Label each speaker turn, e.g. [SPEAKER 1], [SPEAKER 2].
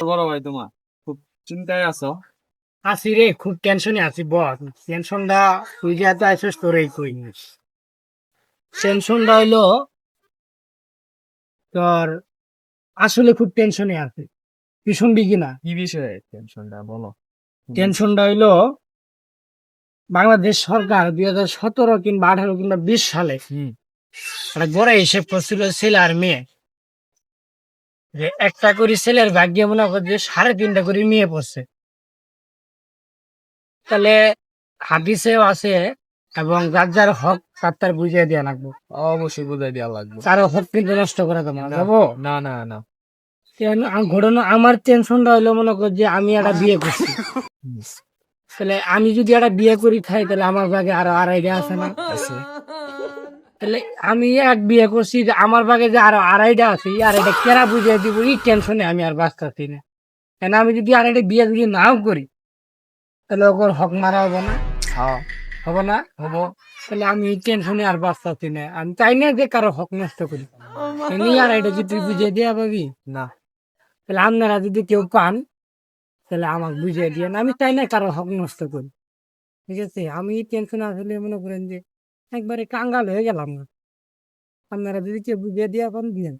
[SPEAKER 1] বড় ভাই তোমার খুব চিন্তায় আছো?
[SPEAKER 2] আছি রে, খুব টেনশনে আছি। বস, টেনশনটা তুই যে এত আইসস তোরেই কই। টেনশনটা হইলো তোর, আসলে খুব টেনশনে আছি। তুই শুনবি কিনা?
[SPEAKER 1] কি বিষয়ে টেনশনটা বলো।
[SPEAKER 2] টেনশনটা হইলো বাংলাদেশ সরকার 2017 কিংবা 18 কিংবা 20 সালে একটা গড়ে হিসেব করছিল ছেলে আর মেয়ে, যে একটা করে ছেলের ভাগ্যে মনে কর যে 3.5টা করে মেয়ে পড়ছে। তাহলে হাদিসেও আছে, এবং যার যার হক তার তার বুঝিয়ে দেওয়া লাগবে।
[SPEAKER 1] অবশ্যই বুঝাই দেওয়া লাগবে।
[SPEAKER 2] কারো হক কিন্তু নষ্ট করা যাবে না।
[SPEAKER 1] না
[SPEAKER 2] যাবো
[SPEAKER 1] না না না।
[SPEAKER 2] ঘটনা, আমার টেনশনটা হইলো মনে কর যে আমি একটা বিয়ে করছি। তাহলে আমি যদি একটা বিয়ে করি খাই, তাহলে আমার ভাগে আরো 2.5টা আছে না?
[SPEAKER 1] আছে।
[SPEAKER 2] তাহলে আমি এক বিয়ে করছি, যে আমার ভাগে যে আরো 2.5টা আছে, এই 2.5টা কেরা বুঝিয়ে দিব, এই টেনশনে আমি আর বাঁচতেছি না। কেন আমি যদি 2.5টা বিয়ে যদি নাও করি, তাহলে ওর হক মারা হবো না?
[SPEAKER 1] হ্যাঁ
[SPEAKER 2] হবো না?
[SPEAKER 1] হবো।
[SPEAKER 2] তাহলে আমি এই টেনশনে আর বাঁচতেছি না। আমি চাই না যে কারো হক নষ্ট করি। এই 2.5টা যদি তুই বুঝিয়ে দেওয়া পাবি,
[SPEAKER 1] না
[SPEAKER 2] তাহলে আপনারা যদি কেউ পান, তাহলে আমাকে বুঝিয়ে দিয়ে। আমি চাই না কারো হক নষ্ট করি। ঠিক আছে, আমি টেনশন আসলে মনে করেন যে একবারে কাঙ্গাল হয়ে গেলাম না। আপনারা যদি কেউ বুঝিয়ে দিয়ে পান দিয়েন।